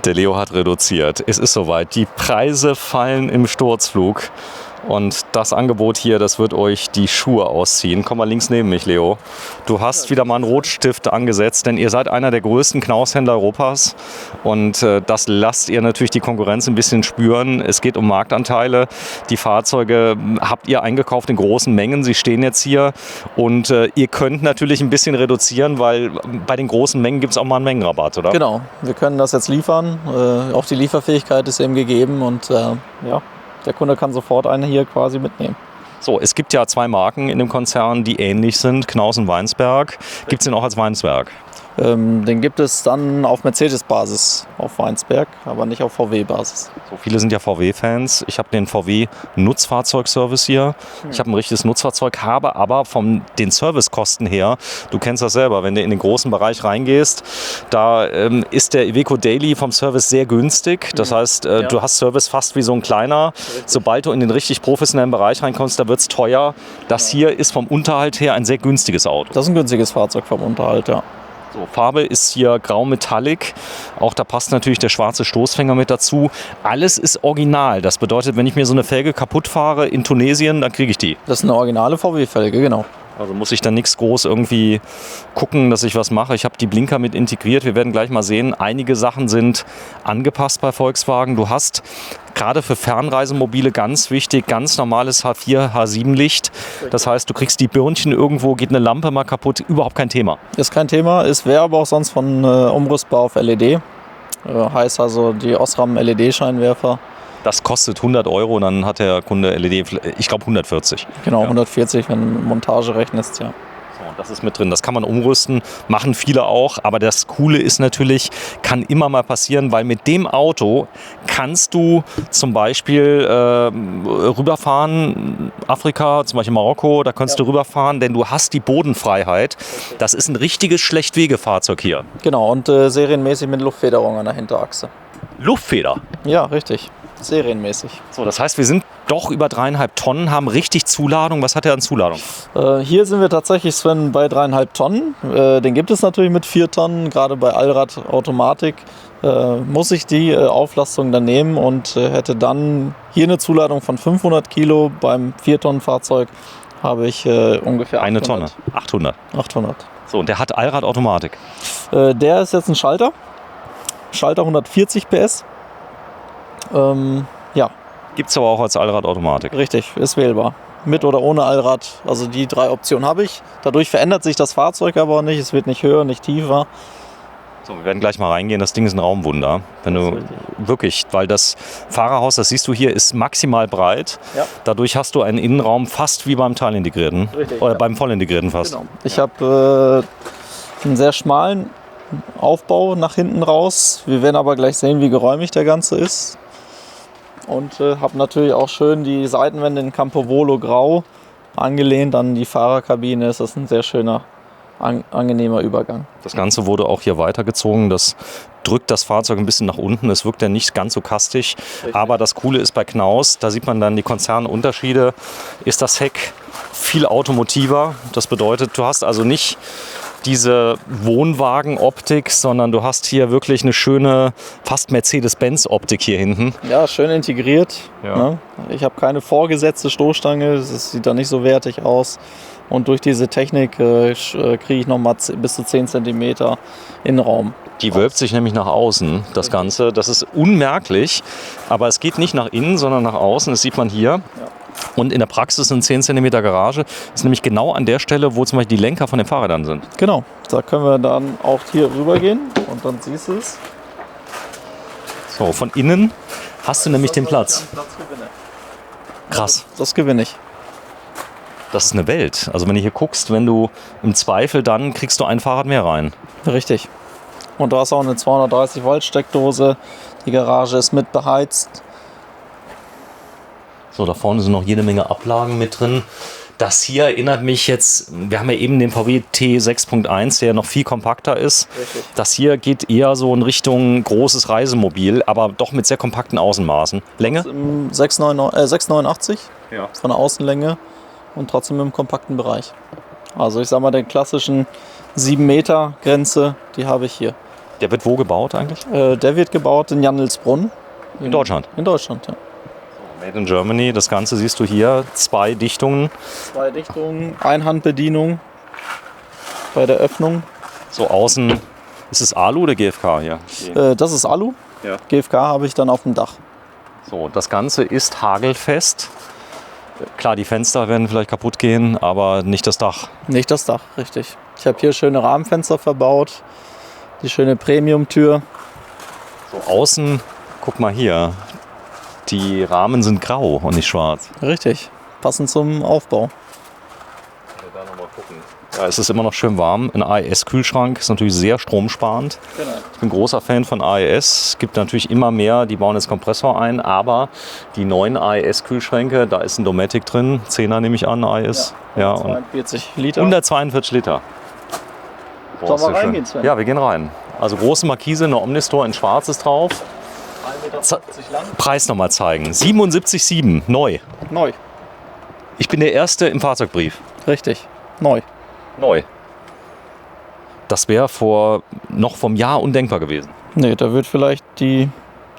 Der Leo hat reduziert. Es ist soweit. Die Preise fallen im Sturzflug. Und das Angebot hier, das wird euch die Schuhe ausziehen. Komm mal links neben mich, Leo. Du hast wieder mal einen Rotstift angesetzt, denn ihr seid einer der größten Knaus-Händler Europas. Und das lasst ihr natürlich die Konkurrenz ein bisschen spüren. Es geht um Marktanteile. Die Fahrzeuge habt ihr eingekauft in großen Mengen. Sie stehen jetzt hier. Und ihr könnt natürlich ein bisschen reduzieren, weil bei den großen Mengen gibt es auch mal einen Mengenrabatt, oder? Genau, wir können das jetzt liefern. Auch die Lieferfähigkeit ist eben gegeben. Und ja, der Kunde kann sofort eine hier quasi mitnehmen. So, es gibt ja 2 Marken in dem Konzern, die ähnlich sind, Knaus und Weinsberg. Gibt es den auch als Weinsberg? Den gibt es dann auf Mercedes-Basis auf Weinsberg, aber nicht auf VW-Basis. So, viele sind ja VW-Fans. Ich habe den VW-Nutzfahrzeugservice hier. Ich habe ein richtiges Nutzfahrzeug, habe aber von den Servicekosten her, du kennst das selber, wenn du in den großen Bereich reingehst, da ist der Iveco Daily vom Service sehr günstig. Das heißt, du hast Service fast wie so ein kleiner. Sobald du in den richtig professionellen Bereich reinkommst, da wird es teuer. Das hier ist vom Unterhalt her ein sehr günstiges Auto. Das ist ein günstiges Fahrzeug vom Unterhalt, ja. So, Farbe ist hier grau Metallic. Auch da passt natürlich der schwarze Stoßfänger mit dazu. Alles ist original. Das bedeutet, wenn ich mir so eine Felge kaputt fahre in Tunesien, dann kriege ich die. Das ist eine originale VW-Felge, genau. Also muss ich dann nichts groß irgendwie gucken, dass ich was mache. Ich habe die Blinker mit integriert. Wir werden gleich mal sehen, einige Sachen sind angepasst bei Volkswagen. Du hast gerade für Fernreisemobile ganz wichtig, ganz normales H4, H7-Licht. Das heißt, du kriegst die Birnchen irgendwo, geht eine Lampe mal kaputt, überhaupt kein Thema. Ist kein Thema, wäre aber auch sonst von umrüstbar auf LED. Heißt also die Osram LED-Scheinwerfer. Das kostet 100 Euro und dann hat der Kunde LED, ich glaube 140. Genau, 140, wenn du Montage rechnest, ja. So, das ist mit drin. Das kann man umrüsten, machen viele auch. Aber das Coole ist natürlich, kann immer mal passieren, weil mit dem Auto kannst du zum Beispiel rüberfahren, Afrika, zum Beispiel Marokko, da kannst du rüberfahren, denn du hast die Bodenfreiheit. Das ist ein richtiges Schlechtwegefahrzeug hier. Genau, und serienmäßig mit Luftfederung an der Hinterachse. Luftfeder? Ja, richtig. Serienmäßig. So, das heißt, wir sind doch über 3,5 Tonnen, haben richtig Zuladung. Was hat er an Zuladung? Hier sind wir tatsächlich, Sven, bei 3,5 Tonnen. Den gibt es natürlich mit 4 Tonnen. Gerade bei Allrad-Automatik muss ich die Auflastung dann nehmen und hätte dann hier eine Zuladung von 500 Kilo. Beim 4-Tonnen-Fahrzeug habe ich ungefähr 800. Eine Tonne, 800. 800. So, und der hat Allrad-Automatik. Der ist jetzt ein Schalter. Schalter 140 PS. Ja. Gibt es aber auch als Allrad-Automatik. Richtig, ist wählbar. Mit oder ohne Allrad. Also die 3 Optionen habe ich. Dadurch verändert sich das Fahrzeug aber auch nicht. Es wird nicht höher, nicht tiefer. So, wir werden gleich mal reingehen. Das Ding ist ein Raumwunder. Wenn du wirklich, weil das Fahrerhaus, das siehst du hier, ist maximal breit. Ja. Dadurch hast du einen Innenraum fast wie beim Teilintegrierten. Richtig, oder beim Vollintegrierten fast. Genau. Ich habe einen sehr schmalen Aufbau nach hinten raus. Wir werden aber gleich sehen, wie geräumig der Ganze ist. Und habe natürlich auch schön die Seitenwände in Campovolo Grau angelehnt an die Fahrerkabine. Es ist ein sehr schöner, angenehmer Übergang. Das Ganze wurde auch hier weitergezogen. Das drückt das Fahrzeug ein bisschen nach unten. Es wirkt ja nicht ganz so kastig. Richtig. Aber das Coole ist bei Knaus, da sieht man dann die Konzernunterschiede, ist das Heck viel automotiver. Das bedeutet, du hast also nicht diese Wohnwagen-Optik, sondern du hast hier wirklich eine schöne, fast Mercedes-Benz-Optik hier hinten. Ja, schön integriert. Ja. Ne? Ich habe keine vorgesetzte Stoßstange, das sieht da nicht so wertig aus. Und durch diese Technik kriege ich noch mal bis zu 10 cm Innenraum. Die wölbt sich nämlich nach außen, das Ganze. Das ist unmerklich, aber es geht nicht nach innen, sondern nach außen. Das sieht man hier. Ja. Und in der Praxis eine 10 cm Garage ist nämlich genau an der Stelle, wo zum Beispiel die Lenker von den Fahrrädern sind. Genau, da können wir dann auch hier rüber gehen und dann siehst du es. So, von innen hast du nämlich den Platz. Krass. Das gewinne ich. Das ist eine Welt. Also wenn du hier guckst, wenn du im Zweifel, dann kriegst du ein Fahrrad mehr rein. Richtig. Und du hast auch eine 230 Volt Steckdose. Die Garage ist mit beheizt. So, da vorne sind noch jede Menge Ablagen mit drin. Das hier erinnert mich jetzt, wir haben ja eben den VW T6.1, der noch viel kompakter ist. Richtig. Das hier geht eher so in Richtung großes Reisemobil, aber doch mit sehr kompakten Außenmaßen. Länge? 6,89 ja. Von der Außenlänge und trotzdem im kompakten Bereich. Also ich sag mal, den klassischen 7 Meter Grenze, die habe ich hier. Der wird wo gebaut eigentlich? Der wird gebaut in Jandelsbrunn. In Deutschland? In Deutschland, ja. Made in Germany. Das Ganze siehst du hier. 2 Dichtungen. 2 Dichtungen, Einhandbedienung bei der Öffnung. So außen. Ist es Alu oder GFK hier? Das ist Alu. Ja. GFK habe ich dann auf dem Dach. So, das Ganze ist hagelfest. Klar, die Fenster werden vielleicht kaputt gehen, aber nicht das Dach. Nicht das Dach, richtig. Ich habe hier schöne Rahmenfenster verbaut. Die schöne Premium-Tür. So außen, guck mal hier. Die Rahmen sind grau und nicht schwarz. Richtig. Passend zum Aufbau. Da noch mal gucken. Ja, es ist immer noch schön warm. Ein AES-Kühlschrank ist natürlich sehr stromsparend. Genau. Ich bin großer Fan von AES. Es gibt natürlich immer mehr, die bauen jetzt Kompressor ein, aber die neuen AES-Kühlschränke, da ist ein Dometic drin, 10er nehme ich an, AES. Ja, und 42 Liter. 142 Liter. Boah, Sollen ist wir ja schön. reingehen, Sven? Ja, wir gehen rein. Also große Markise, eine Omnistore in schwarz ist drauf. 1,50 Meter lang. Preis nochmal zeigen. 77,7, neu. Neu. Ich bin der Erste im Fahrzeugbrief. Richtig. Neu. Neu. Das wäre noch vom Jahr undenkbar gewesen. Nee, da wird vielleicht die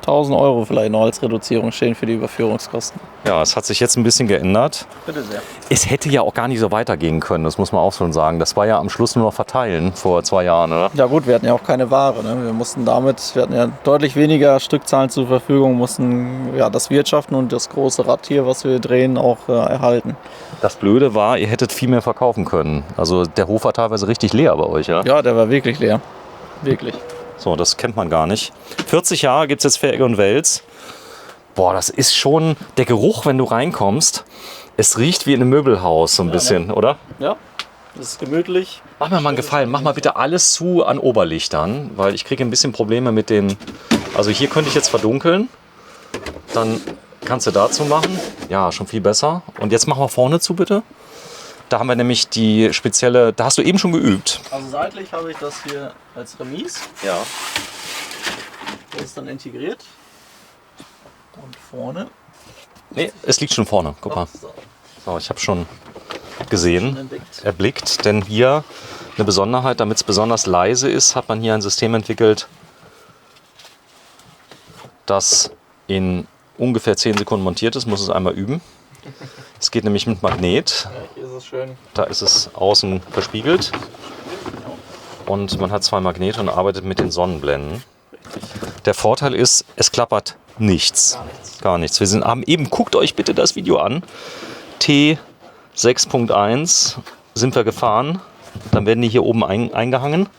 1000 Euro vielleicht noch als Reduzierung stehen für die Überführungskosten. Ja, es hat sich jetzt ein bisschen geändert. Bitte sehr. Es hätte ja auch gar nicht so weitergehen können, das muss man auch schon sagen. Das war ja am Schluss nur noch verteilen vor 2 Jahren, oder? Ja gut, wir hatten ja auch keine Ware. Ne? Wir hatten ja deutlich weniger Stückzahlen zur Verfügung, mussten ja das Wirtschaften und das große Rad hier, was wir drehen, auch erhalten. Das Blöde war, ihr hättet viel mehr verkaufen können. Also der Hof war teilweise richtig leer bei euch, ja? Ja, der war wirklich leer. Wirklich. So, das kennt man gar nicht. 40 Jahre gibt es jetzt für Egge und Wels. Boah, das ist schon der Geruch, wenn du reinkommst. Es riecht wie in einem Möbelhaus so ein bisschen, oder? Ja, das ist gemütlich. Mach mir mal einen Gefallen, mach mal bitte alles zu an Oberlichtern, weil ich kriege ein bisschen Probleme mit den... Also hier könnte ich jetzt verdunkeln, dann kannst du dazu machen. Ja, schon viel besser. Und jetzt mach mal vorne zu, bitte. Da haben wir nämlich die spezielle... Da hast du eben schon geübt. Also seitlich habe ich das hier als Remise. Ja. Das ist dann integriert. Und vorne. Nee, es liegt schon vorne. Guck mal. So, So, ich habe schon gesehen, entdeckt. erblickt. Denn hier eine Besonderheit, damit es besonders leise ist, hat man hier ein System entwickelt, das in ungefähr 10 Sekunden montiert ist. Muss es einmal üben. Es geht nämlich mit Magnet. Ja, hier ist es schön. Da ist es außen verspiegelt. Und man hat 2 Magnete und arbeitet mit den Sonnenblenden. Der Vorteil ist, es klappert nichts. Gar nichts. Haben eben, guckt euch bitte das Video an. T6.1 sind wir gefahren. Dann werden die hier oben eingehangen.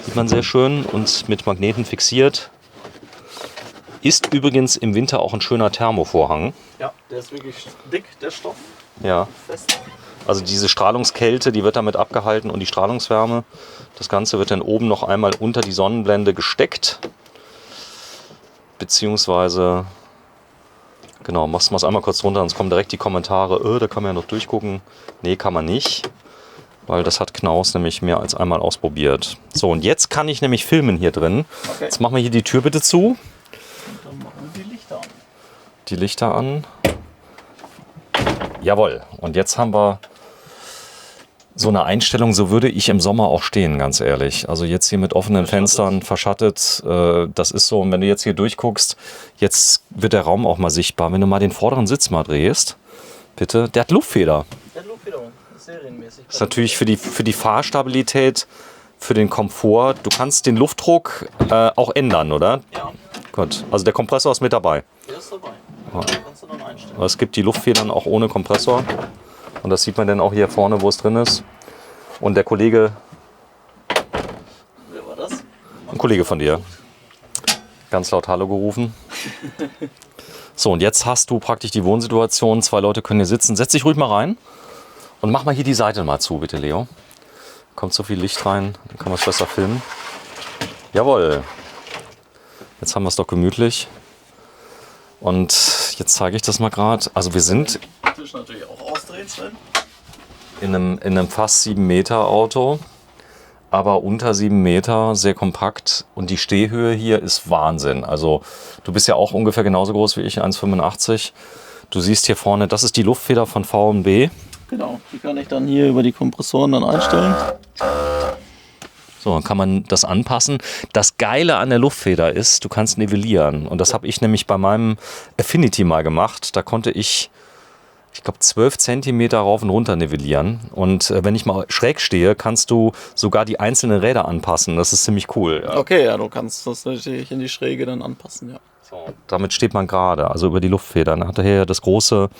Sieht man sehr schön und mit Magneten fixiert. Ist übrigens im Winter auch ein schöner Thermovorhang. Ja, der ist wirklich dick, der Stoff. Ja. Fest. Also diese Strahlungskälte, die wird damit abgehalten und die Strahlungswärme. Das Ganze wird dann oben noch einmal unter die Sonnenblende gesteckt. Beziehungsweise, genau, machst du es einmal kurz runter, sonst kommen direkt die Kommentare, da kann man ja noch durchgucken. Nee, kann man nicht, weil das hat Knaus nämlich mehr als einmal ausprobiert. So, und jetzt kann ich nämlich filmen hier drin. Okay. Jetzt machen wir hier die Tür bitte zu. Und dann machen wir die Lichter an. Die Lichter an. Jawohl, und jetzt haben wir so eine Einstellung, so würde ich im Sommer auch stehen, ganz ehrlich. Also jetzt hier mit offenen Fenstern, verschattet, das ist so, und wenn du jetzt hier durchguckst, jetzt wird der Raum auch mal sichtbar. Wenn du mal den vorderen Sitz mal drehst, bitte, der hat Luftfeder. Der hat Luftfederung, serienmäßig. Das ist natürlich für die Fahrstabilität, für den Komfort. Du kannst den Luftdruck auch ändern, oder? Ja, Gut, also der Kompressor ist mit dabei. der ist dabei. Ja. Kannst du dann einstellen. Aber es gibt die Luftfedern auch ohne Kompressor. Und das sieht man dann auch hier vorne, wo es drin ist. Und der Kollege, Wer war das? ein Kollege von dir, ganz laut Hallo gerufen. So, und jetzt hast du praktisch die Wohnsituation. 2 Leute können hier sitzen. Setz dich ruhig mal rein und mach mal hier die Seite mal zu, bitte, Leo. Kommt so viel Licht rein, dann kann man es besser filmen. Jawohl. Jetzt haben wir es doch gemütlich. Und jetzt zeige ich das mal gerade. Also wir sind Den Tisch natürlich auch ausdrehen, Sven. in einem fast 7 Meter Auto, aber unter 7 Meter, sehr kompakt. Und die Stehhöhe hier ist Wahnsinn. Also du bist ja auch ungefähr genauso groß wie ich, 1,85. Du siehst hier vorne, das ist die Luftfeder von V&B. Genau, die kann ich dann hier über die Kompressoren dann einstellen. So, dann kann man das anpassen. Das Geile an der Luftfeder ist, du kannst nivellieren. Und das habe ich nämlich bei meinem Affinity mal gemacht. Da konnte ich glaube, 12 Zentimeter rauf und runter nivellieren. Und wenn ich mal schräg stehe, kannst du sogar die einzelnen Räder anpassen. Das ist ziemlich cool. Ja. Okay, ja, du kannst das natürlich in die Schräge dann anpassen, ja. So, damit steht man gerade, also über die Luftfedern. Da hat er hier das große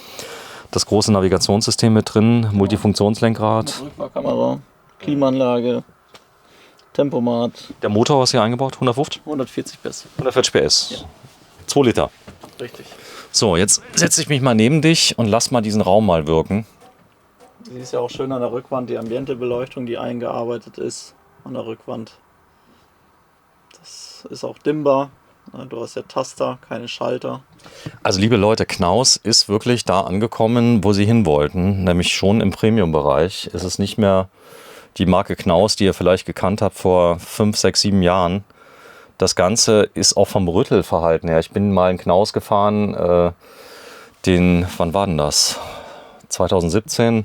Navigationssystem mit drin, Multifunktionslenkrad. Rückfahrkamera, Klimaanlage, Tempomat. Der Motor ist hier eingebaut, 150? 140 PS. 140 PS. Ja. 2 Liter. Richtig. So, jetzt setze ich mich mal neben dich und lass mal diesen Raum mal wirken. Sie ist ja auch schön an der Rückwand, die Ambientebeleuchtung, die eingearbeitet ist an der Rückwand. Das ist auch dimmbar. Du hast ja Taster, keine Schalter. Also liebe Leute, Knaus ist wirklich da angekommen, wo sie hin wollten, nämlich schon im Premium-Bereich. Es ist nicht mehr die Marke Knaus, die ihr vielleicht gekannt habt vor 5, 6, 7 Jahren. Das Ganze ist auch vom Rüttelverhalten her. Ich bin mal in Knaus gefahren, wann war denn das? 2017,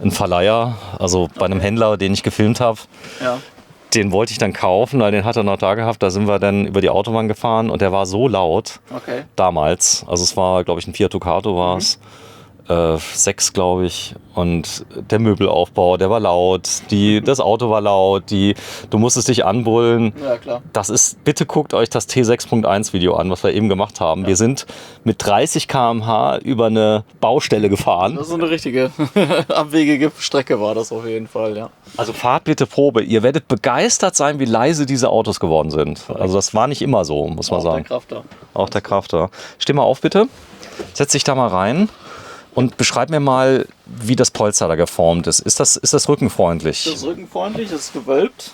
ein Verleiher, also bei einem Händler, den ich gefilmt habe. Ja. Den wollte ich dann kaufen, weil den hat er noch da gehabt. Da sind wir dann über die Autobahn gefahren und der war so laut damals. Also es war, glaube ich, ein Fiat Ducato war es. 6, glaube ich. Und der Möbelaufbau, der war laut. Das Auto war laut. Du musstest dich anbrüllen. Ja, klar. Bitte guckt euch das T6.1 Video an, was wir eben gemacht haben. Ja. Wir sind mit 30 km/h über eine Baustelle gefahren. Das ist eine richtige abwegige Strecke war das auf jeden Fall, ja. Also fahrt bitte Probe. Ihr werdet begeistert sein, wie leise diese Autos geworden sind. Also das war nicht immer so, muss man sagen. Auch der Crafter. Steh mal auf, bitte. Setz dich da mal rein. Und beschreib mir mal, wie das Polster da geformt ist. Ist das rückenfreundlich? Das ist rückenfreundlich, das ist gewölbt.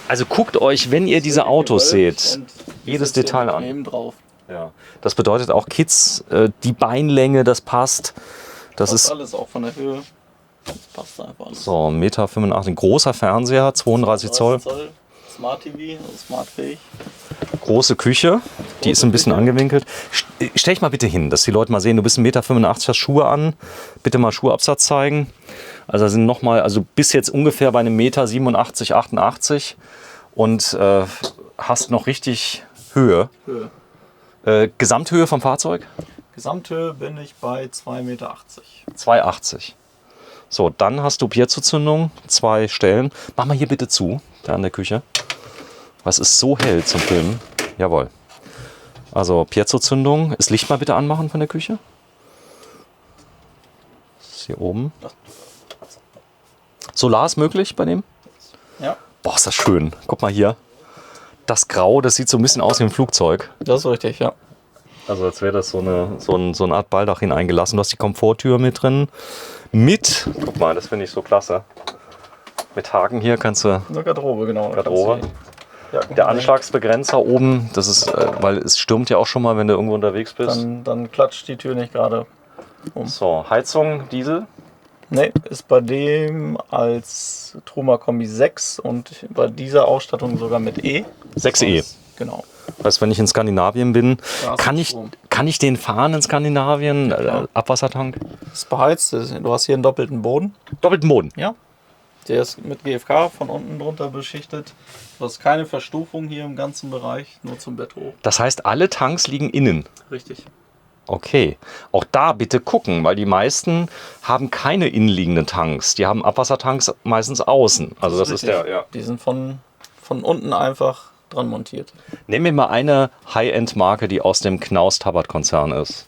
Also guckt euch, wenn ihr diese Autos seht, jedes Detail an. Drauf. Ja. Das bedeutet auch Kids, die Beinlänge, das passt. Das ist alles auch von der Höhe. Das passt einfach alles. So, 1,85 Meter, ein großer Fernseher, 32 Zoll. Smart TV, also smartfähig. Große Küche, die ist ein bisschen angewinkelt. Stell dich mal bitte hin, dass die Leute mal sehen, du bist 1,85 Meter, hast Schuhe an. Bitte mal Schuhabsatz zeigen. Also sind nochmal, also bist jetzt ungefähr bei 1,87 Meter, 88 und hast noch richtig Höhe. Gesamthöhe vom Fahrzeug? Gesamthöhe bin ich bei 2,80 Meter. 2,80. So, dann hast du Piezo-Zündung, 2 Stellen. Mach mal hier bitte zu, da an der Küche. Was ist so hell zum Filmen? Jawohl. Also Piezo-Zündung. Das Licht mal bitte anmachen von der Küche. Das ist hier oben. Solar ist möglich bei dem? Ja. Boah, ist das schön. Guck mal hier. Das Grau, das sieht so ein bisschen aus wie ein Flugzeug. Das ist richtig, ja. Also als wäre das so eine Art Baldachin eingelassen. Du hast die Komforttür mit drin. Guck mal, das finde ich so klasse. Mit Haken hier kannst du... Eine Garderobe, genau. Garderobe. Der Anschlagsbegrenzer oben, das ist, weil es stürmt ja auch schon mal, wenn du irgendwo unterwegs bist. Dann klatscht die Tür nicht gerade um. So, Heizung, Diesel? Ne, ist bei dem als Truma Kombi 6 und bei dieser Ausstattung sogar mit E. 6E. Genau. Heißt, wenn ich in Skandinavien bin, kann ich den fahren in Skandinavien? Ja, Abwassertank? Das ist beheizt, du hast hier einen doppelten Boden. Doppelten Boden? Ja. Der ist mit GFK von unten drunter beschichtet. Du hast keine Verstufung hier im ganzen Bereich, nur zum Bett hoch. Das heißt, alle Tanks liegen innen? Richtig. Okay. Auch da bitte gucken, weil die meisten haben keine innenliegenden Tanks. Die haben Abwassertanks meistens außen. Also das ist der, ja. Die sind von unten einfach dran montiert. Nehmen wir mal eine High-End-Marke, die aus dem Knaus-Tabat-Konzern ist.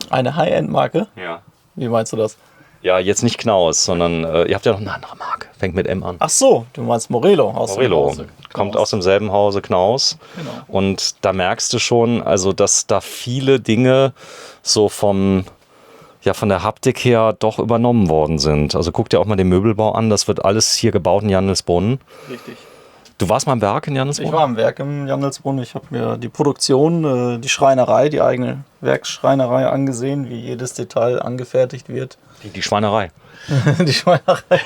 Eine High-End-Marke? Ja. Wie meinst du das? Ja, jetzt nicht Knaus, sondern ihr habt ja noch eine andere Marke. Fängt mit M an. Ach so, du meinst Morelo. Morelo kommt aus demselben Hause Knaus. Genau. Und da merkst du schon, also dass da viele Dinge so von der Haptik her doch übernommen worden sind. Also guck dir auch mal den Möbelbau an. Das wird alles hier gebaut in Jandelsbrunn. Richtig. Du warst mal im Werk in Jandelsbrunn? Ich war im Werk in Jandelsbrunn. Ich habe mir die Produktion, die Schreinerei, die eigene Werksschreinerei angesehen, wie jedes Detail angefertigt wird. Die Schweinerei. Die Schweinerei.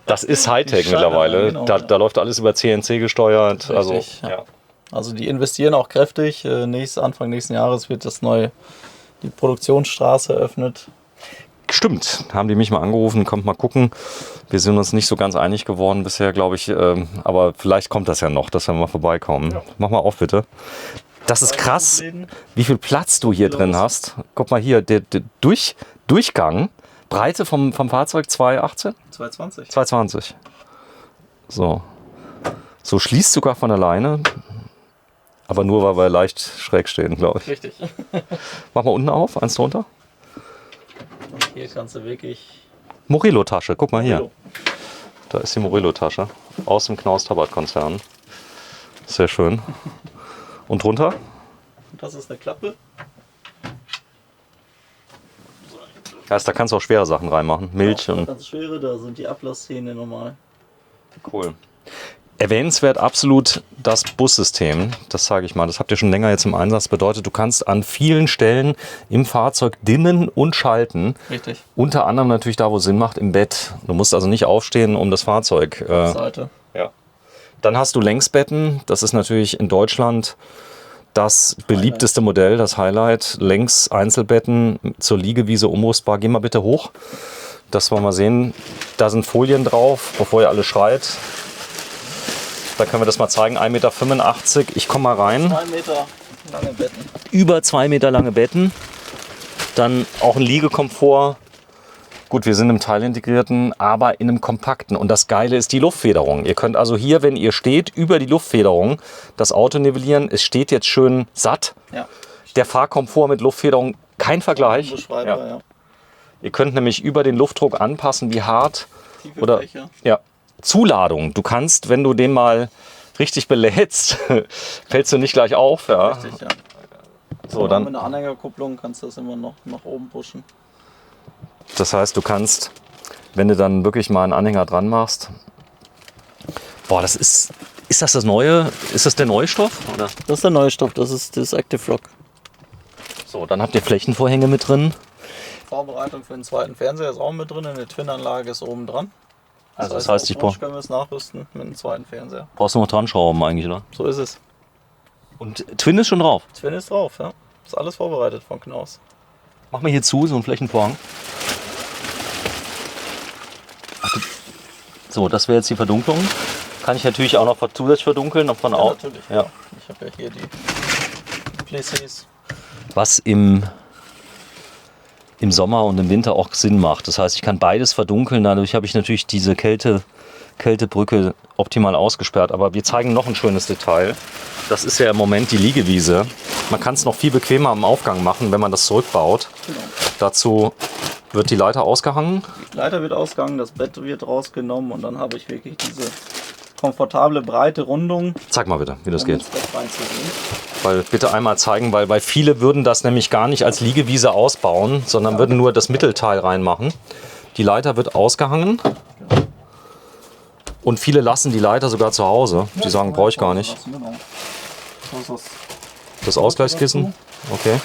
Das ist Hightech mittlerweile. Genau, da läuft alles über CNC gesteuert. Richtig, also, ja. Also die investieren auch kräftig. Anfang nächsten Jahres wird die Produktionsstraße eröffnet. Stimmt, haben die mich mal angerufen, kommt mal gucken. Wir sind uns nicht so ganz einig geworden bisher, glaube ich. Aber vielleicht kommt das ja noch, dass wir mal vorbeikommen. Ja. Mach mal auf, bitte. Das ist krass, wie viel Platz du hier drin hast. Guck mal hier, der Durchgang, Breite vom Fahrzeug 2,18? 220. 220. So. So schließt sogar von alleine. Aber nur, weil wir leicht schräg stehen, glaube ich. Richtig. Mach mal unten auf, eins drunter. Und hier kannst du wirklich... Murillo-Tasche, guck mal hier. Murillo. Da ist die Murillo-Tasche. Aus dem Knaus-Tabbert-Konzern. Sehr schön. Und drunter? Das ist eine Klappe. Heißt, da kannst du auch schwere Sachen reinmachen. Milch Ja, und... ganz schwere, da sind die Ablassszene normal. Cool. Erwähnenswert absolut das Bussystem, das sage ich mal, das habt ihr schon länger jetzt im Einsatz, bedeutet, du kannst an vielen Stellen im Fahrzeug dimmen und schalten. Richtig. Unter anderem natürlich da, wo es Sinn macht, im Bett. Du musst also nicht aufstehen, um das Fahrzeug... Seite. Ja. Dann hast du Längsbetten, das ist natürlich in Deutschland das beliebteste Modell, das Highlight. Längs Einzelbetten zur Liegewiese umrüstbar. Geh mal bitte hoch, dass wir mal sehen, da sind Folien drauf, bevor ihr alle schreit. Da können wir das mal zeigen. 1,85 Meter. Ich komme mal rein. 2 Meter lange Betten. Über 2 Meter lange Betten. Dann auch ein Liegekomfort. Gut, wir sind im teilintegrierten, aber in einem kompakten. Und das Geile ist die Luftfederung. Ihr könnt also hier, wenn ihr steht, über die Luftfederung das Auto nivellieren. Es steht jetzt schön satt. Ja. Der Fahrkomfort mit Luftfederung, kein Vergleich. Unbeschreibbar, ja. Ihr könnt nämlich über den Luftdruck anpassen, wie hart Tiefe oder Fläche. ja, Zuladung. Du kannst, wenn du den mal richtig belädst, fällst du nicht gleich auf. Ja. Richtig, ja. So, Mit dann, einer Anhängerkupplung kannst du das immer noch nach oben pushen. das heißt, du kannst, wenn du dann wirklich mal einen Anhänger dran machst, boah, das ist das Neue? Ist das der neue Stoff? Oder? Das ist der neue Stoff, das ist das Active Lock. So, dann habt ihr Flächenvorhänge mit drin. Vorbereitung für den zweiten Fernseher ist auch mit drin, eine Twin-Anlage ist oben dran. Also das heißt, ich auf Wunsch können wir es nachrüsten mit einem zweiten Fernseher. brauchst du noch dran schrauben eigentlich, oder? So ist es. Und Twin ist schon drauf. Twin ist drauf, ja. Ist alles vorbereitet von Knaus. Mach mal hier zu, so einen Flächenvorhang. So, das wäre jetzt die Verdunklung. Kann ich natürlich auch noch zusätzlich verdunkeln. Von Ja, natürlich. Ja. Ich habe ja hier die Plissés. Was im Sommer und im Winter auch Sinn macht. Das heißt, ich kann beides verdunkeln. Dadurch habe ich natürlich diese Kältebrücke optimal ausgesperrt. Aber wir zeigen noch ein schönes Detail. Das ist ja im Moment die Liegewiese. Man kann es noch viel bequemer am Aufgang machen, wenn man das zurückbaut. Genau. Dazu wird die Leiter ausgehangen. Die Leiter wird ausgegangen, das Bett wird rausgenommen und dann habe ich wirklich diese komfortable, breite Rundung, Zeig mal bitte, wie das um geht. ins Bett reinzugehen. Weil, bitte einmal zeigen, weil viele würden das nämlich gar nicht als Liegewiese ausbauen, sondern würden nur das Mittelteil reinmachen. Die Leiter wird ausgehangen und viele lassen die Leiter sogar zu Hause. Die sagen, brauche ich gar nicht. Genau. Das ist Das Ausgleichskissen? Okay.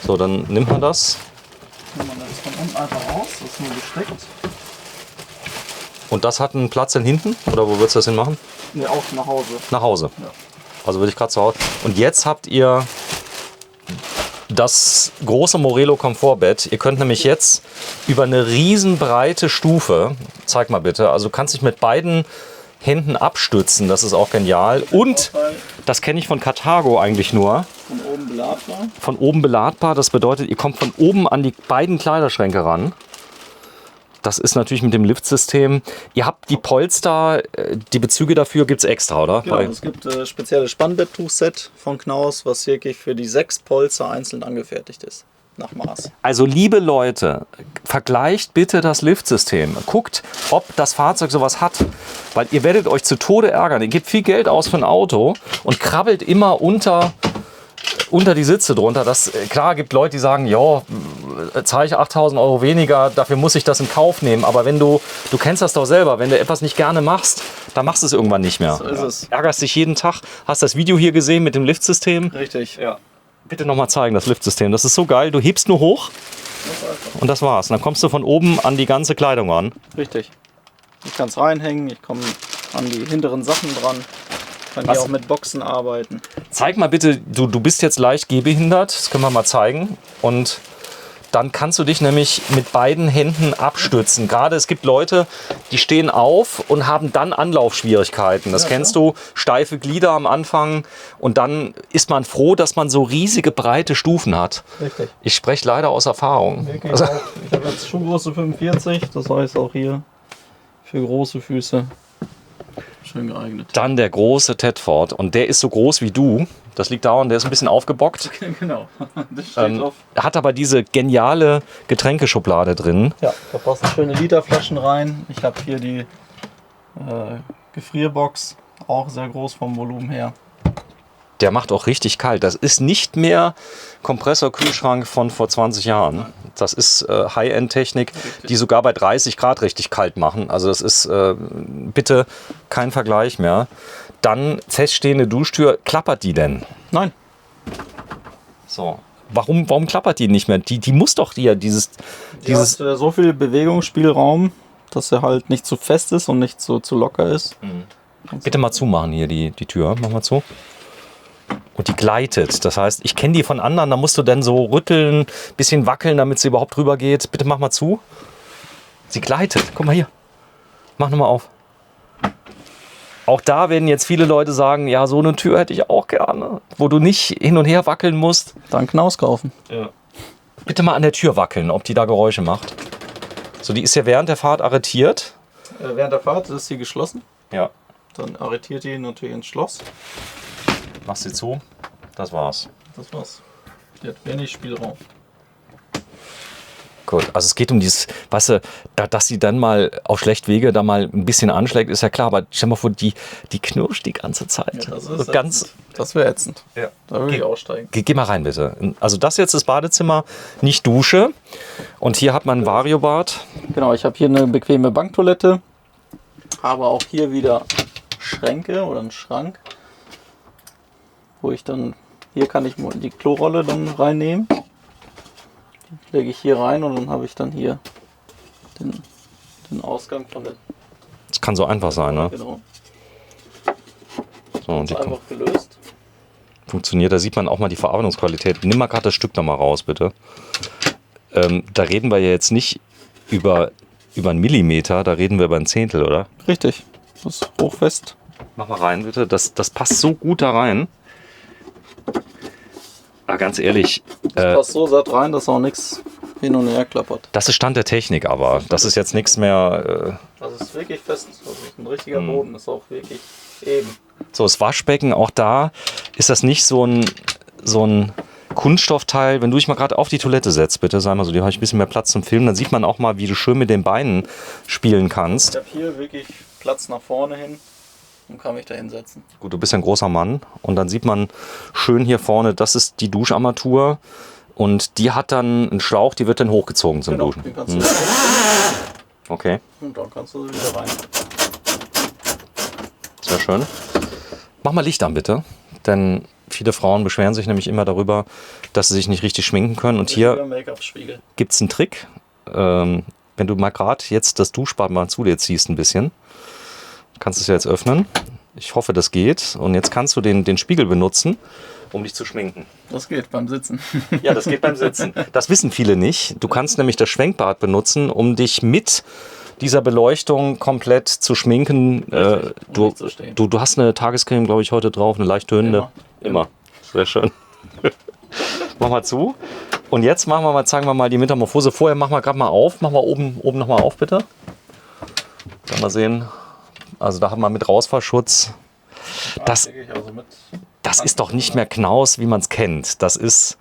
So, dann nimmt man das. nimmt man das von unten einfach raus, das ist nur gesteckt. Und das hat einen Platz in hinten? Oder wo würdest du das hin machen? Ne, auch nach Hause. Nach Hause. Ja. Also würde ich gerade zu Hause. Und jetzt habt ihr das große Morelo Komfortbett. Ihr könnt nämlich jetzt über eine riesenbreite Stufe, zeig mal bitte, also du kannst dich mit beiden Händen abstützen, das ist auch genial. Und das kenne ich von Carthago eigentlich nur. Von oben beladbar. Von oben beladbar, das bedeutet, ihr kommt von oben an die beiden Kleiderschränke ran. Das ist natürlich mit dem Liftsystem. Ihr habt die Polster, die Bezüge dafür gibt es extra, oder? Genau, es gibt spezielles Spannbetttuchset von Knaus, was wirklich für die 6 Polster einzeln angefertigt ist. Nach Maß. Also liebe Leute, vergleicht bitte das Liftsystem. Guckt, ob das Fahrzeug sowas hat. Weil ihr werdet euch zu Tode ärgern. Ihr gebt viel Geld aus für ein Auto und krabbelt immer unter die Sitze drunter. Das, klar, gibt Leute, die sagen, ja, zahle ich 8.000 Euro weniger, dafür muss ich das in Kauf nehmen. Aber wenn du kennst das doch selber, wenn du etwas nicht gerne machst, dann machst du es irgendwann nicht mehr. So ist es. Ärgerst dich jeden Tag. Hast das Video hier gesehen mit dem Liftsystem? Richtig, ja. Bitte nochmal zeigen, das Liftsystem. Das ist so geil. Du hebst nur hoch und das war's. Und dann kommst du von oben an die ganze Kleidung ran. Richtig. Ich kann es reinhängen, ich komme an die hinteren Sachen dran. Kann hier auch mit Boxen arbeiten. Zeig mal bitte, du bist jetzt leicht gehbehindert. Das können wir mal zeigen. Und dann kannst du dich nämlich mit beiden Händen abstützen. Gerade es gibt Leute, die stehen auf und haben dann Anlaufschwierigkeiten. Das kennst du, steife Glieder am Anfang und dann ist man froh, dass man so riesige, breite Stufen hat. Richtig. Ich spreche leider aus Erfahrung. Also, ich habe jetzt Schuhgröße 45, das heißt auch hier für große Füße schön geeignet. Dann der große Tedford und der ist so groß wie du. Das liegt daran, der ist ein bisschen aufgebockt. Genau, das steht drauf. Hat aber diese geniale Getränkeschublade drin. Ja, da passen schöne Literflaschen rein. Ich habe hier die Gefrierbox, auch sehr groß vom Volumen her. Der macht auch richtig kalt. Das ist nicht mehr Kompressorkühlschrank von vor 20 Jahren. Das ist High-End-Technik, die sogar bei 30 Grad richtig kalt machen. Also das ist bitte kein Vergleich mehr. Dann feststehende Duschtür. Klappert die denn? Nein. So. Warum klappert die nicht mehr? Die muss doch hier dieses Hat so viel Bewegungsspielraum, dass er halt nicht zu fest ist und nicht zu locker ist. Bitte mal zumachen hier die Tür. Mach mal zu. Und die gleitet. Das heißt, ich kenne die von anderen, da musst du dann so rütteln, bisschen wackeln, damit sie überhaupt drüber geht. Bitte mach mal zu. Sie gleitet. Guck mal hier. Mach nochmal auf. Auch da werden jetzt viele Leute sagen, ja, so eine Tür hätte ich auch gerne, wo du nicht hin und her wackeln musst. Dann Knaus kaufen. Ja. Bitte mal an der Tür wackeln, ob die da Geräusche macht. So, die ist ja während der Fahrt arretiert. Während der Fahrt ist sie geschlossen. Ja. Dann arretiert die natürlich ins Schloss. Machst sie zu. Das war's. Das war's. Die hat wenig Spielraum. Gut, also es geht um dieses, weißt du, dass sie dann mal auf Schlechtwege da mal ein bisschen anschlägt, ist ja klar, aber stell mal vor, die knirscht die ganze Zeit. Ja, das So ist ganz. Das wäre ätzend. Ja. Da würde ich aussteigen. Geh mal rein, bitte. Also das jetzt ist Badezimmer, nicht Dusche. Und hier hat man ein Variobad. Genau, ich habe hier eine bequeme Banktoilette. Aber auch hier wieder Schränke oder einen Schrank. Wo ich dann, hier kann ich die Klorolle dann reinnehmen. Die lege ich hier rein und dann habe ich dann hier den Ausgang von der. Das kann so einfach sein, ne? Genau. So, und die Einfach gelöst. funktioniert. Da sieht man auch mal die Verarbeitungsqualität. Nimm mal gerade das Stück da mal raus, bitte. Da reden wir ja jetzt nicht über einen Millimeter, da reden wir über ein Zehntel, oder? Richtig. Das ist hochfest. Mach mal rein, bitte. Das passt so gut da rein. Aber ganz ehrlich, Das passt so satt rein, dass auch nichts hin und her klappert. das ist Stand der Technik, aber das ist jetzt nichts mehr. Das ist wirklich fest. Das ist ein richtiger Boden. Das ist auch wirklich eben. So, das Waschbecken, auch da ist das nicht so ein Kunststoffteil. Wenn du dich mal gerade auf die Toilette setzt, bitte, sei mal so, die habe ich ein bisschen mehr Platz zum Filmen, dann sieht man auch mal, wie du schön mit den Beinen spielen kannst. Ich habe hier wirklich Platz nach vorne hin und kann mich da hinsetzen. Gut, du bist ja ein großer Mann und dann sieht man schön hier vorne, das ist die Duscharmatur und die hat dann einen Schlauch, die wird dann hochgezogen zum Duschen. Den kannst du Okay, und dann kannst du sie wieder rein. sehr schön. Mach mal Licht an, bitte, denn viele Frauen beschweren sich nämlich immer darüber, dass sie sich nicht richtig schminken können und hier Make-up-Spiegel. gibt es einen Trick. Wenn du mal gerade jetzt das Duschbad mal zu dir ziehst ein bisschen, kannst du es ja jetzt öffnen. Ich hoffe, das geht. Und jetzt kannst du den Spiegel benutzen, um dich zu schminken. Das geht beim Sitzen. Ja, das geht beim Sitzen. Das wissen viele nicht. Du kannst nämlich das Schwenkbad benutzen, um dich mit dieser Beleuchtung komplett zu schminken. nicht zu stehen. Du hast eine Tagescreme, glaube ich, heute drauf, eine leicht tönende. Immer. Sehr schön. Mach mal zu. Und jetzt zeigen wir mal die Metamorphose. Vorher machen wir gerade mal auf. Mach mal oben nochmal auf, bitte. Dann mal sehen. Also da haben wir mit Rausfallschutz. Das ist doch nicht mehr Knaus, wie man es kennt. Das ist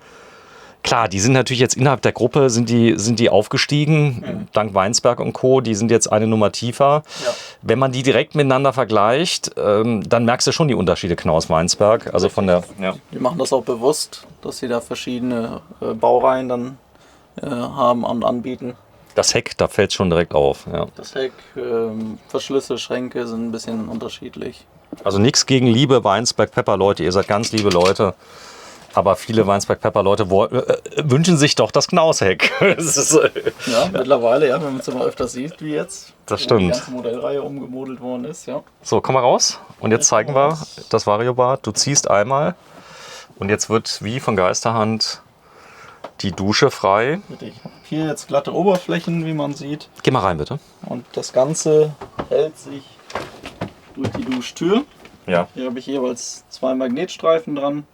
klar, die sind natürlich jetzt innerhalb der Gruppe sind die aufgestiegen, dank Weinsberg und Co. Die sind jetzt eine Nummer tiefer. Ja. Wenn man die direkt miteinander vergleicht, dann merkst du schon die Unterschiede Knaus-Weinsberg. Also von der. Ja. Die machen das auch bewusst, dass sie da verschiedene Baureihen dann haben und anbieten. Das Heck, da fällt es schon direkt auf. Ja. Das Heck, Verschlüsse, Schränke sind ein bisschen unterschiedlich. Also nichts gegen liebe Weinsberg-Pepper-Leute, ihr seid ganz liebe Leute. Aber viele Weinsberg-Pepper-Leute wünschen sich doch das Knausheck. Ja, mittlerweile, ja, wenn man es immer öfter sieht wie jetzt. Das stimmt. Die ganze Modellreihe umgemodelt worden ist, ja. So, komm mal raus. Und jetzt zeigen wir das Variobad. Du ziehst einmal und jetzt wird wie von Geisterhand Die Dusche frei. Ich habe hier jetzt glatte Oberflächen, wie man sieht. Geh mal rein, bitte. Und das Ganze hält sich durch die Duschtür. Ja. Hier habe ich jeweils 2 Magnetstreifen dran.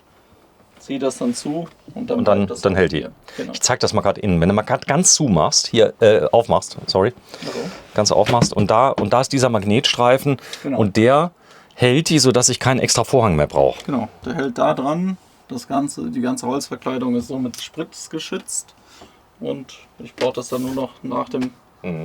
Ziehe das dann zu und dann, bleibt das dann hält die. hier. Genau. Ich zeige das mal gerade innen. Wenn du mal gerade ganz zumachst, hier aufmachst, sorry, Also, ganz aufmachst und da ist dieser Magnetstreifen Genau. und der hält die, sodass ich keinen extra Vorhang mehr brauche. genau, der hält da dran. Die ganze Holzverkleidung ist so mit Spritz geschützt. Und ich brauche das dann nur noch nach dem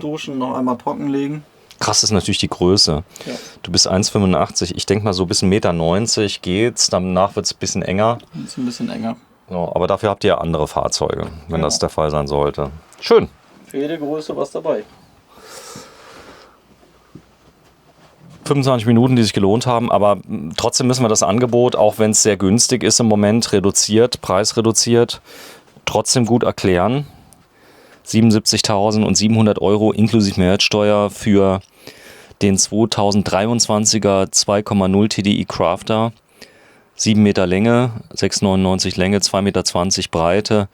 Duschen noch einmal trockenlegen. Krass ist natürlich die Größe. Ja. Du bist 1,85. Ich denke mal so bis 1,90 Meter geht's. Danach wird es ein bisschen enger. Ist ein bisschen enger. So, aber dafür habt ihr ja andere Fahrzeuge, wenn Genau. das der Fall sein sollte. Schön. Für jede Größe was dabei. 25 Minuten, die sich gelohnt haben, aber trotzdem müssen wir das Angebot, auch wenn es sehr günstig ist im Moment, preisreduziert, trotzdem gut erklären. 77.700 € inklusive Mehrwertsteuer für den 2023er 2,0 TDI Crafter. 7 Meter Länge, 6,99 Länge, 2,20 Meter Breite,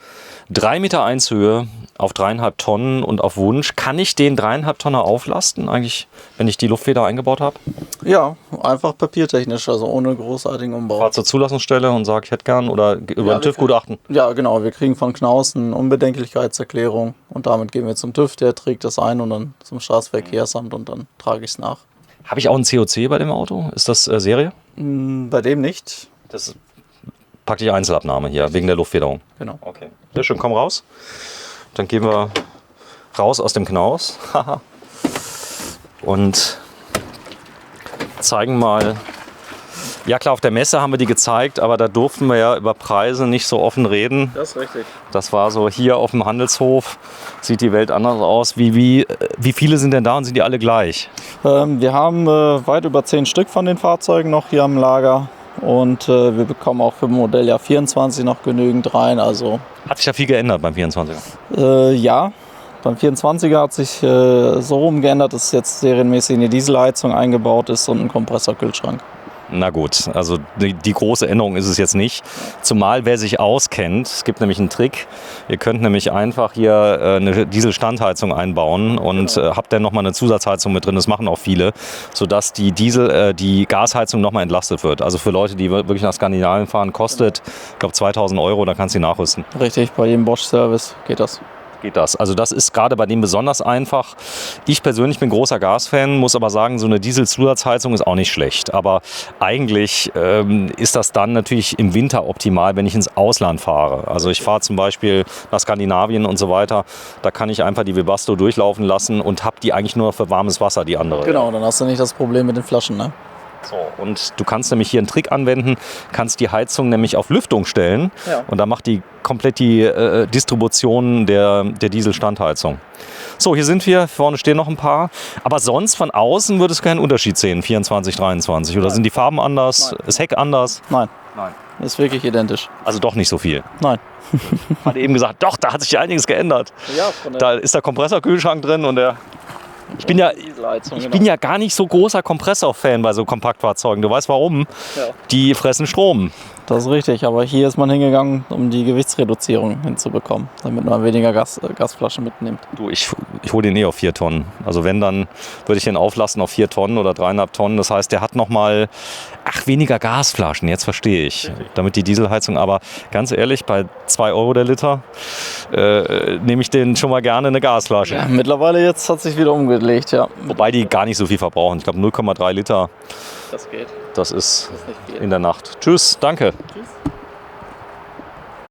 3,1 Meter Höhe auf 3,5 Tonnen und auf Wunsch. Kann ich den 3,5 Tonner auflasten, eigentlich, wenn ich die Luftfeder eingebaut habe? Ja, einfach papiertechnisch, also ohne großartigen Umbau. Fahr zur Zulassungsstelle und sag, ich hätte gern oder über ein TÜV-Gutachten. Ja, genau. Wir kriegen von Knaus eine Unbedenklichkeitserklärung und damit gehen wir zum TÜV, der trägt das ein und dann zum Straßenverkehrsamt und dann trage ich es nach. Habe ich auch ein COC bei dem Auto? Ist das Serie? Bei dem nicht. Das ist praktisch Einzelabnahme hier, wegen der Luftfederung. Genau. Okay. Sehr schön, komm raus. Dann gehen wir raus aus dem Knaus. Und zeigen mal. Ja klar, auf der Messe haben wir die gezeigt, aber da durften wir ja über Preise nicht so offen reden. Das ist richtig. Das war so hier auf dem Handelshof. Sieht die Welt anders aus. Wie viele sind denn da und sind die alle gleich? Wir haben weit über 10 Stück von den Fahrzeugen noch hier am Lager. Und wir bekommen auch für Modelljahr 24 noch genügend rein. Also, Hat sich da viel geändert beim 24er? ja, beim 24er hat sich so rumgeändert, dass jetzt serienmäßig eine Dieselheizung eingebaut ist und ein Kompressorkühlschrank. Na gut, also die große Änderung ist es jetzt nicht. Zumal wer sich auskennt, es gibt nämlich einen Trick. Ihr könnt nämlich einfach hier eine Dieselstandheizung einbauen und habt dann nochmal eine Zusatzheizung mit drin. Das machen auch viele, sodass die Gasheizung nochmal entlastet wird. Also für Leute, die wirklich nach Skandinavien fahren, kostet, ich glaube, 2.000 €, da kannst du die nachrüsten. Richtig, bei jedem Bosch-Service geht das. Geht das. Also das ist gerade bei dem besonders einfach. Ich persönlich bin großer Gasfan, muss aber sagen, so eine Dieselzusatzheizung ist auch nicht schlecht. Aber eigentlich ist das dann natürlich im Winter optimal, wenn ich ins Ausland fahre. Also ich fahre zum Beispiel nach Skandinavien und so weiter. Da kann ich einfach die Webasto durchlaufen lassen und habe die eigentlich nur für warmes Wasser, die andere. Genau, dann hast du nicht das Problem mit den Flaschen, ne? So, und du kannst nämlich hier einen Trick anwenden, kannst die Heizung nämlich auf Lüftung stellen und dann macht die komplett die Distribution der Dieselstandheizung. So, hier sind wir, vorne stehen noch ein paar, aber sonst von außen würdest du keinen Unterschied sehen, 24, 23, oder sind die Farben anders, ist Heck anders? Nein, Nein. ist wirklich identisch. Also doch nicht so viel. Nein. Hat eben gesagt, doch, da hat sich einiges geändert. Ja, Da ist der Kompressorkühlschrank drin und der... Ich bin ja gar nicht so großer Kompressor-Fan bei so Kompaktfahrzeugen. Du weißt warum? Ja. Die fressen Strom. Das ist richtig, aber hier ist man hingegangen, um die Gewichtsreduzierung hinzubekommen, damit man weniger Gasflaschen mitnimmt. Du, ich hole den auf 4 Tonnen. Also wenn, dann würde ich den auflassen auf 4 Tonnen oder 3,5 Tonnen. Das heißt, der hat nochmal weniger Gasflaschen. Jetzt verstehe ich. Damit die Dieselheizung. Aber ganz ehrlich, bei 2 € der Liter nehme ich den schon mal gerne eine Gasflasche. Ja, mittlerweile jetzt hat sich wieder umgelegt, ja. Wobei die gar nicht so viel verbrauchen. Ich glaube 0,3 Liter. Das geht. Das ist nicht viel. in der Nacht. Tschüss, danke. Tschüss.